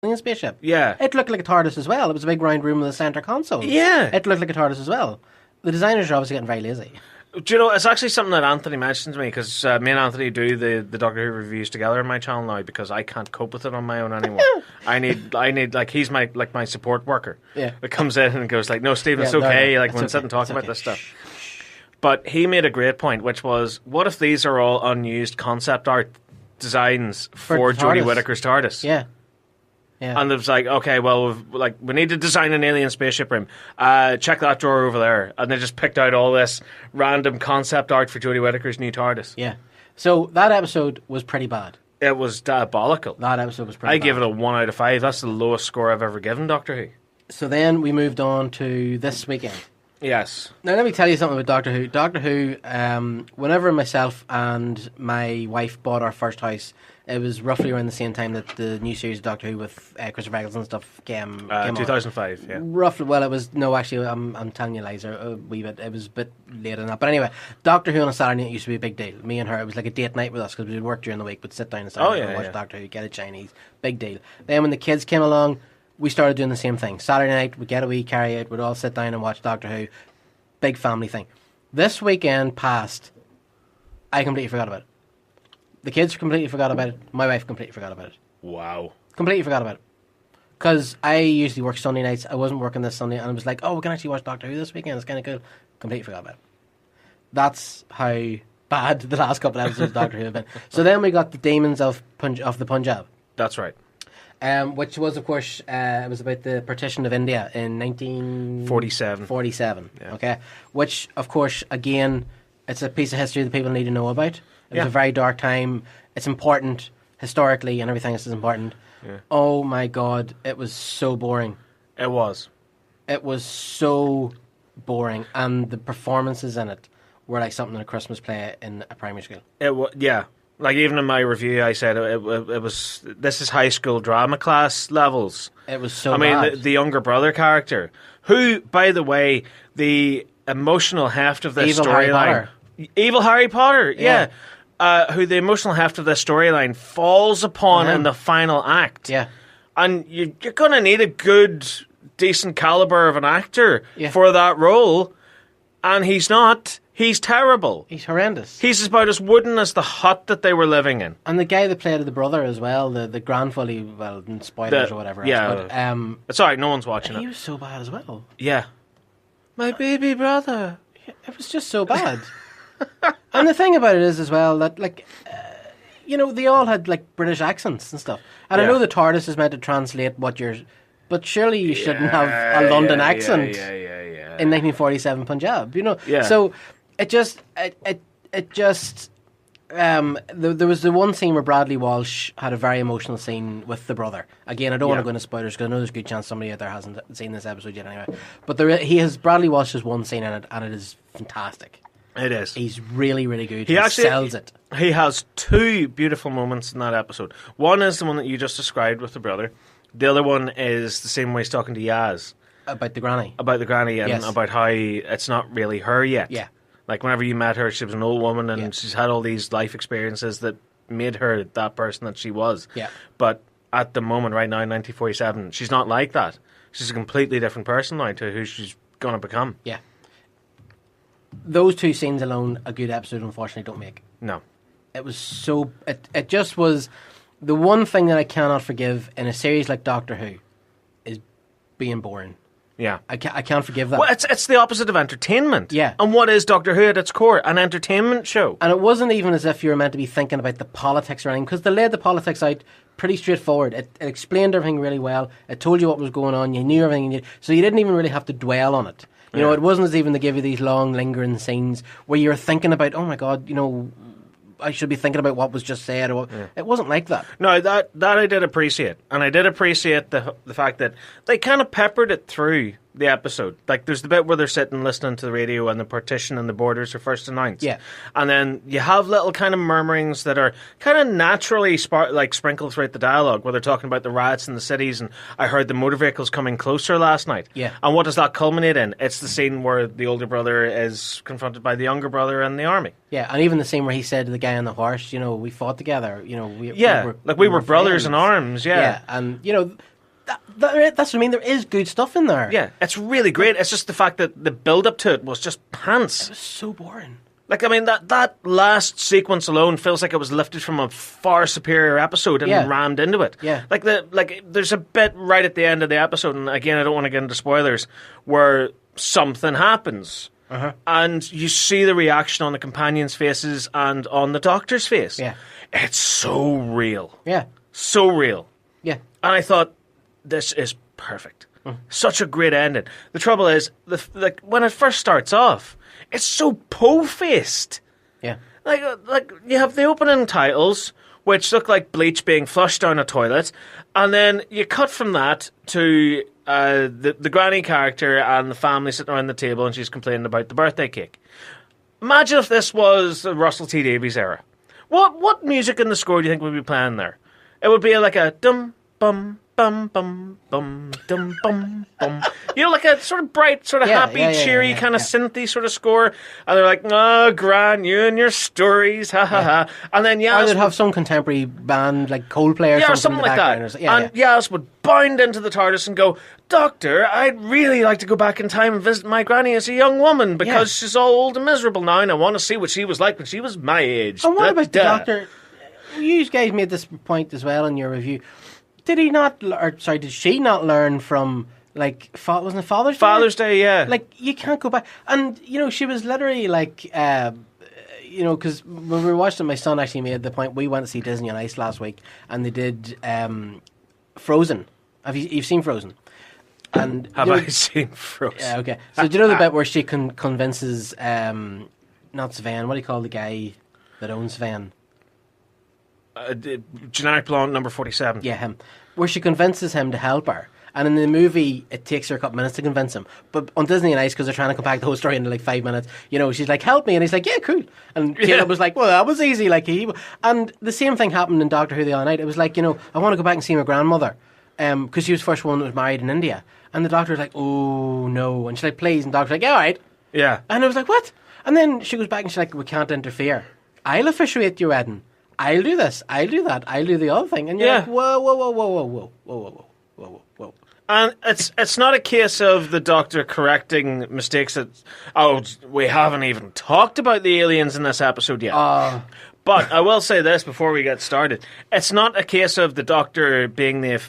alien spaceship. Yeah. It looked like a TARDIS as well. It was a big round room with a centre console. Yeah. It looked like a TARDIS as well. The designers are obviously getting very lazy. Do you know, it's actually something that Anthony mentioned to me, because me and Anthony do the Doctor Who reviews together on my channel now, because I can't cope with it on my own anymore. I need like, he's my support worker. Yeah. That comes in and goes like, no, Stephen, it's Yeah, okay. no, like, it's when okay. sit and talk It's about okay. this stuff. But he made a great point, which was, what if these are all unused concept art designs for the Jodie TARDIS. Whittaker's TARDIS? Yeah. Yeah. And it was like, okay, well, we need to design an alien spaceship room. Check that drawer over there. And they just picked out all this random concept art for Jodie Whittaker's new TARDIS. Yeah. So that episode was pretty bad. It was diabolical. That episode was pretty bad. I give it a 1 out of 5. That's the lowest score I've ever given Doctor Who. So then we moved on to this weekend. Yes. Now, let me tell you something about Doctor Who. Doctor Who, whenever myself and my wife bought our first house, it was roughly around the same time that the new series of Doctor Who with Christopher Eccleston and stuff came on. 2005, yeah. Roughly, well, it was, no, actually, I'm telling you lies, a wee bit. It was a bit later than that. But anyway, Doctor Who on a Saturday night used to be a big deal. Me and her, it was like a date night with us, because we'd work during the week, we'd sit down on Saturday night and watch Doctor Who, get a Chinese, big deal. Then when the kids came along, we started doing the same thing. Saturday night, we'd get a wee carry out, we'd all sit down and watch Doctor Who. Big family thing. This weekend passed, I completely forgot about it. The kids completely forgot about it. My wife completely forgot about it. Wow. Completely forgot about it. Because I usually work Sunday nights. I wasn't working this Sunday, and I was like, oh, we can actually watch Doctor Who this weekend. It's kind of cool. Completely forgot about it. That's how bad the last couple of episodes of Doctor Who have been. So then we got the Demons of the Punjab. That's right. Which was, of course, it was about the partition of India in 1947. Yeah. Okay, which, of course, again, it's a piece of history that people need to know about. It was Yeah. a very dark time. It's important historically, and everything else is important. Yeah. Oh my God, it was so boring. It was. It was so boring, and the performances in it were like something in a Christmas play in a primary school. It was, yeah. Like, even in my review, I said it was. This is high school drama class levels. It was so. I mean, bad. the younger brother character, who, by the way, the emotional heft of this Evil Harry storyline, Potter. Evil Harry Potter, Yeah. who the emotional heft of this storyline falls upon in the final act. Yeah. And you're going to need a good, decent caliber of an actor Yeah. for that role, and he's not. He's terrible. He's horrendous. He's about as wooden as the hut that they were living in. And the guy that played the brother as well, the grandfather, well, spoilers or whatever. Yeah. Else, but, It's alright, no one's watching he it. was so bad as well. Yeah. My baby brother. It was just so bad. And the thing about it is as well that, like, they all had like British accents and stuff. And I Yeah. know the TARDIS is meant to translate what you're, but surely you shouldn't have a London accent in 1947 Punjab. Yeah. So it just there was the one scene where Bradley Walsh had a very emotional scene with the brother. Again, I don't want to go into spoilers because I know there's a good chance somebody out there hasn't seen this episode yet anyway. But Bradley Walsh has one scene in it, and it is fantastic. It is. He's really, really good. He actually sells it. He has two beautiful moments in that episode. One is the one that you just described with the brother. The other one is the same way he's talking to Yaz. About the granny. About the granny and Yes. about how it's not really her yet. Yeah. Like, whenever you met her, she was an old woman and Yeah. she's had all these life experiences that made her that person that she was. Yeah. But at the moment, right now, in 1947, she's not like that. She's a completely different person now to who she's going to become. Yeah. Those two scenes alone, a good episode, unfortunately, don't make. No. It was so... It just was... The one thing that I cannot forgive in a series like Doctor Who is being boring. Yeah. I can't forgive that. Well, it's the opposite of entertainment. Yeah. And what is Doctor Who at its core? An entertainment show. And it wasn't even as if you were meant to be thinking about the politics or anything, because they laid the politics out pretty straightforward. It explained everything really well. It told you what was going on. You knew everything you needed. So you didn't even really have to dwell on it. You know, it wasn't as even to give you these long, lingering scenes where you're thinking about, oh my God, I should be thinking about what was just said. Or It wasn't like that. No, that I did appreciate. And I did appreciate the fact that they kind of peppered it through the episode. Like, there's the bit where they're sitting listening to the radio and the partition and the borders are first announced. Yeah. And then you have little kind of murmurings that are kind of naturally sprinkled throughout the dialogue, where they're talking about the riots in the cities, and I heard the motor vehicles coming closer last night. Yeah. And what does that culminate in? It's the scene where the older brother is confronted by the younger brother in the army. Yeah, and even the scene where he said to the guy on the horse, you know, we fought together, you know. We were brothers in arms, Yeah, and, you know, that's what I mean, there is good stuff in there. Yeah, it's really great. It's just the fact that the build-up to it was just pants. It was so boring. Like, I mean, that last sequence alone feels like it was lifted from a far superior episode and rammed into it. Yeah. Like, there's a bit right at the end of the episode, and again, I don't want to get into spoilers, where something happens. Uh-huh. And you see the reaction on the companions' faces and on the Doctor's face. Yeah. It's so real. Yeah. So real. Yeah. And I thought, this is perfect. Such a great ending. The trouble is, when it first starts off, it's so po-faced. Yeah. Like you have the opening titles, which look like bleach being flushed down a toilet, and then you cut from that to the granny character and the family sitting around the table, and she's complaining about the birthday cake. Imagine if this was the Russell T Davies era. What music in the score do you think would be playing there? It would be like a dum bum bum bum bum dum bum bum. You know, like a sort of bright, sort of happy, cheery kind of synthy sort of score. And they're like, "Oh, Gran, you and your stories, ha ha ha." And then Or they'd have some contemporary band like Coldplay or something like that. And Yaz would bound into the TARDIS and go, "Doctor, I'd really like to go back in time and visit my granny as a young woman because she's all old and miserable now, and I want to see what she was like when she was my age." And what about the Doctor? You guys made this point as well in your review. Did she not learn from, like, wasn't it Father's Day? Father's Day, yeah. Like, you can't go back. And, you know, she was literally like, you know, because when we were watching it, my son actually made the point, we went to see Disney on Ice last week, and they did Frozen. You've seen Frozen? And Have I seen Frozen? Yeah, okay. So do you know the bit where she convinces, not Sven, what do you call the guy that owns Sven? Generic blonde number 47. Yeah, him. Where she convinces him to help her. And in the movie, it takes her a couple minutes to convince him. But on Disney and Ice, because they're trying to compact the whole story into like 5 minutes, you know, she's like, "Help me." And he's like, "Yeah, cool." And Caleb was like, "Well, that was easy." And the same thing happened in Doctor Who the other night. It was like, you know, I want to go back and see my grandmother. Because she was the first one that was married in India. And the doctor was like, "Oh, no." And she's like, "Please." And the doctor's like, "Yeah, all right." Yeah. And I was like, "What?" And then she goes back and she's like, "We can't interfere. I'll officiate your wedding. I'll do this. I'll do that. I'll do the other thing." And you're like, whoa, whoa, whoa, whoa, whoa, whoa, whoa, whoa, whoa, whoa, whoa. And it's not a case of the Doctor correcting mistakes that, we haven't even talked about the aliens in this episode yet. But I will say this before we get started. It's not a case of the Doctor being the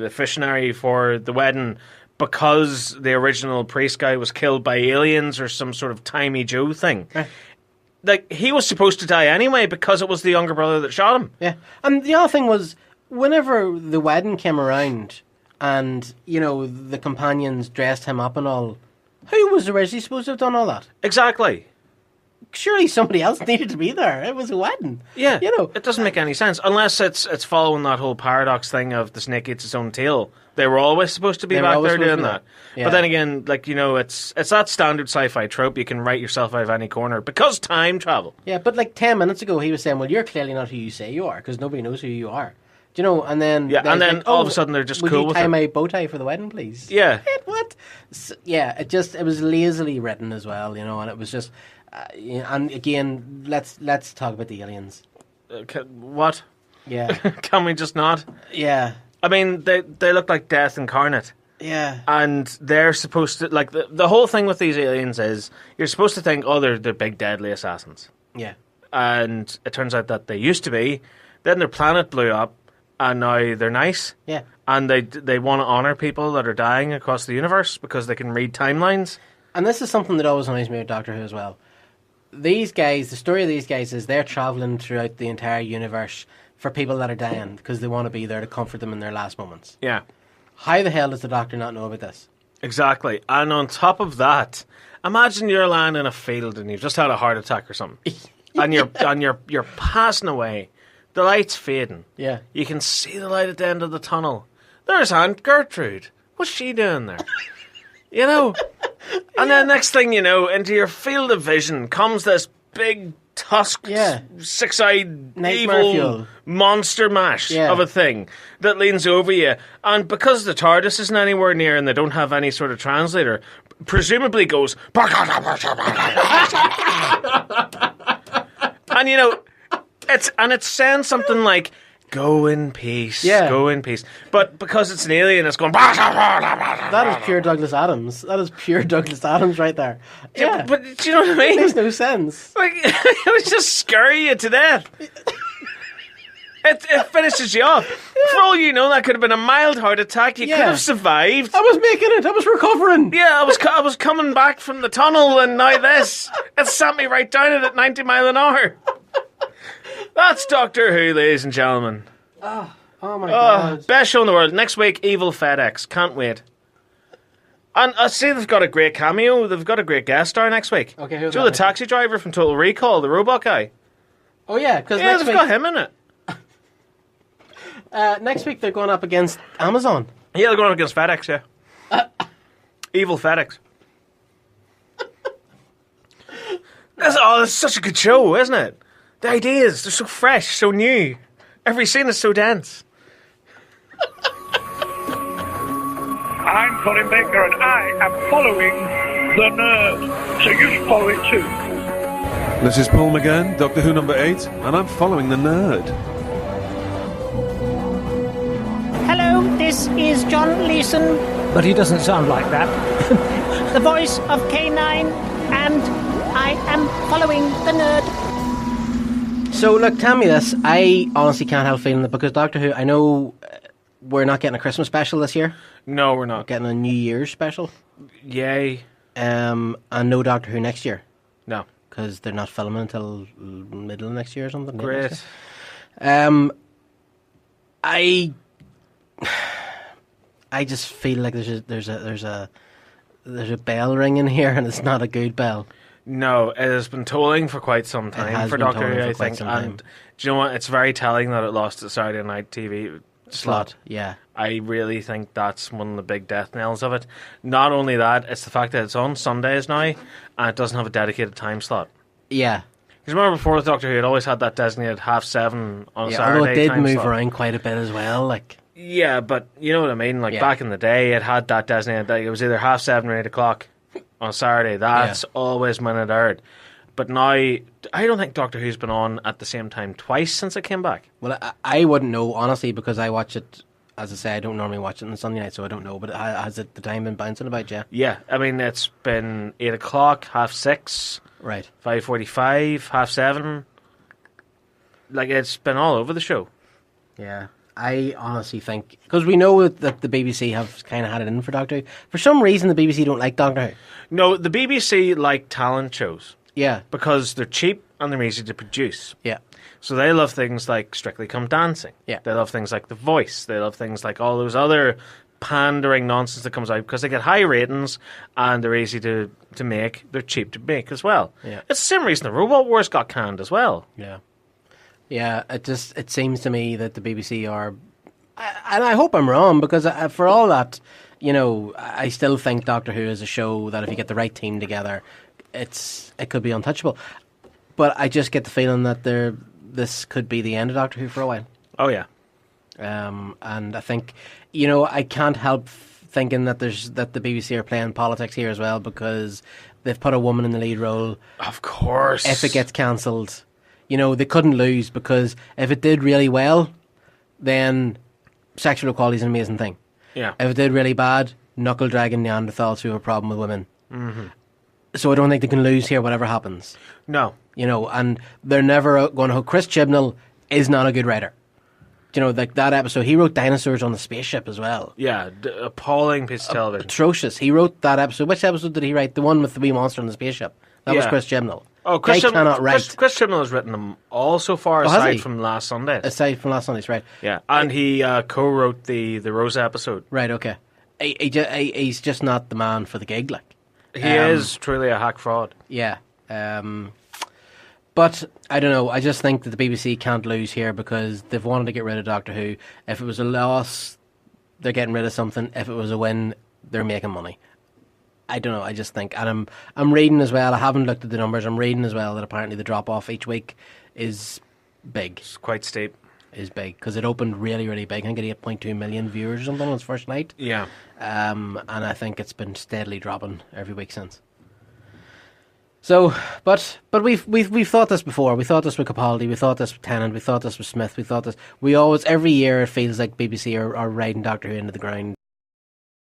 officiary for the wedding because the original priest guy was killed by aliens or some sort of Timey Joe thing. Like, he was supposed to die anyway because it was the younger brother that shot him. Yeah. And the other thing was, whenever the wedding came around and, you know, the companions dressed him up and all, who was originally supposed to have done all that? Exactly. Surely somebody else needed to be there. It was a wedding. Yeah. You know. It doesn't make any sense. Unless it's following that whole paradox thing of the snake eats its own tail. They were always supposed to be back there doing that. Yeah. But then again, like, you know, it's that standard sci-fi trope. You can write yourself out of any corner because time travel. Yeah, but like 10 minutes ago he was saying, "Well, you're clearly not who you say you are because nobody knows who you are." Do you know? And then then all of a sudden they're just cool with it. Would you tie my bow tie for the wedding, please? Yeah. What? So, yeah, it was lazily written as well, you know, and it was just. And again, let's talk about the aliens. What? Yeah. Can we just not? Yeah. I mean, they look like death incarnate. Yeah. And they're supposed to, like, the whole thing with these aliens is you're supposed to think, they're big deadly assassins. Yeah. And it turns out that they used to be. Then their planet blew up, and now they're nice. Yeah. And they want to honor people that are dying across the universe because they can read timelines. And this is something that always annoys me with Doctor Who as well. These guys, the story of these guys is they're travelling throughout the entire universe for people that are dying because they want to be there to comfort them in their last moments. Yeah. How the hell does the Doctor not know about this? Exactly. And on top of that, imagine you're lying in a field and you've just had a heart attack or something. And you're passing away. The light's fading. Yeah. You can see the light at the end of the tunnel. There's Aunt Gertrude. What's she doing there? You know? And then next thing you know, into your field of vision comes this big, tusked, six-eyed, Nightmare evil fuel. monster mash of a thing that leans over you. And because the TARDIS isn't anywhere near and they don't have any sort of translator, presumably goes... And, you know, it's saying something like... Go in peace. Yeah. Go in peace. But because it's an alien, it's going... That is pure Douglas Adams. That is pure Douglas Adams right there. Yeah. But do you know what I mean? It makes no sense. Like, it would just scare you to death. It finishes you off. For all you know, that could have been a mild heart attack. You could have survived. I was making it. I was recovering. Yeah, I was coming back from the tunnel, and now this. It sent me right down it at 90 mile an hour. That's Doctor Who, ladies and gentlemen. Oh my God. Best show in the world. Next week, Evil FedEx. Can't wait. And I see they've got a great cameo. They've got a great guest star next week. Okay, who's the taxi driver from Total Recall, the robot guy. Oh, yeah. Because they've got him in it. Next week, they're going up against Amazon. Yeah, they're going up against FedEx, yeah. Evil FedEx. It's such a good show, isn't it? The ideas, they're so fresh, so new. Every scene is so dense. I'm Colin Baker and I am following the nerd. So you should follow it too. This is Paul McGann, Doctor Who number 8, and I'm following the nerd. Hello, this is John Leeson. But he doesn't sound like that. The voice of K9, and I am following the nerd. So, look, tell me this. I honestly can't help feeling that because Doctor Who, I know we're not getting a Christmas special this year. No, we're not. We're getting a New Year's special. Yay. And no Doctor Who next year. No. Because they're not filming until middle of next year or something. Great. I just feel like there's a bell ringing here, and it's not a good bell. No, it has been tolling for quite some time for Doctor Who, I think. And do you know what? It's very telling that it lost its Saturday night TV slot. Yeah. I really think that's one of the big death knells of it. Not only that, it's the fact that it's on Sundays now, and it doesn't have a dedicated time slot. Yeah. Because remember before with Doctor Who, it always had that designated 7:30 on a Saturday. Although it did time move slot. around quite a bit as well. Like. Yeah, but you know what I mean? Like back in the day, it had that designated, like, it was either 7:30 or 8 o'clock on Saturday. That's always when it aired. But now, I don't think Doctor Who's been on at the same time twice since it came back. Well, I wouldn't know, honestly, because I watch it, as I say, I don't normally watch it on Sunday night, so I don't know. But has it the time been bouncing about, yeah? Yeah, I mean, it's been 8 o'clock, 6:30, right, 5:45, 7:30. Like, it's been all over the show. Yeah. I honestly think, because we know that the BBC have kind of had it in for Doctor Who. For some reason, the BBC don't like Doctor Who. No, the BBC like talent shows. Yeah. Because they're cheap and they're easy to produce. Yeah. So they love things like Strictly Come Dancing. Yeah. They love things like The Voice. They love things like all those other pandering nonsense that comes out because they get high ratings and they're easy to make. They're cheap to make as well. Yeah. It's the same reason the Robot Wars got canned as well. Yeah. Yeah, it seems to me that the BBC are, and I hope I'm wrong, because for all that, you know, I still think Doctor Who is a show that if you get the right team together, it could be untouchable. But I just get the feeling that this could be the end of Doctor Who for a while. Oh yeah. And I think, you know, I can't help thinking that the BBC are playing politics here as well, because they've put a woman in the lead role. Of course. If it gets cancelled, you know, they couldn't lose, because if it did really well, then sexual equality is an amazing thing. Yeah. If it did really bad, knuckle dragging Neanderthals who have a problem with women. Mm-hmm. So I don't think they can lose here, whatever happens. No. You know, and they're never going to... Chris Chibnall is not a good writer. You know, like that episode, he wrote Dinosaurs on the Spaceship as well. Yeah, appalling piece of television. Atrocious. He wrote that episode. Which episode did he write? The one with the wee monster on the spaceship. That was Chris Chibnall. Oh, Chris cannot write. Chris Chibnall has written them all so far, aside from Last Sunday. Aside from Last Sunday's, right. Yeah, and he co-wrote the Rosa episode. Right, okay. He's just not the man for the gig, like. He is truly a hack fraud. Yeah. But, I don't know, I just think that the BBC can't lose here, because they've wanted to get rid of Doctor Who. If it was a loss, they're getting rid of something. If it was a win, they're making money. I don't know. I just think, and I'm reading as well. I haven't looked at the numbers. I'm reading as well that apparently the drop off each week is big. It's quite steep. Is big because it opened really, really big. I think it 8.2 million viewers or something on its first night. Yeah. And I think it's been steadily dropping every week since. So, but we've thought this before. We thought this with Capaldi. We thought this with Tennant. We thought this with Smith. We thought this. We always, every year, it feels like BBC are riding Doctor Who into the ground.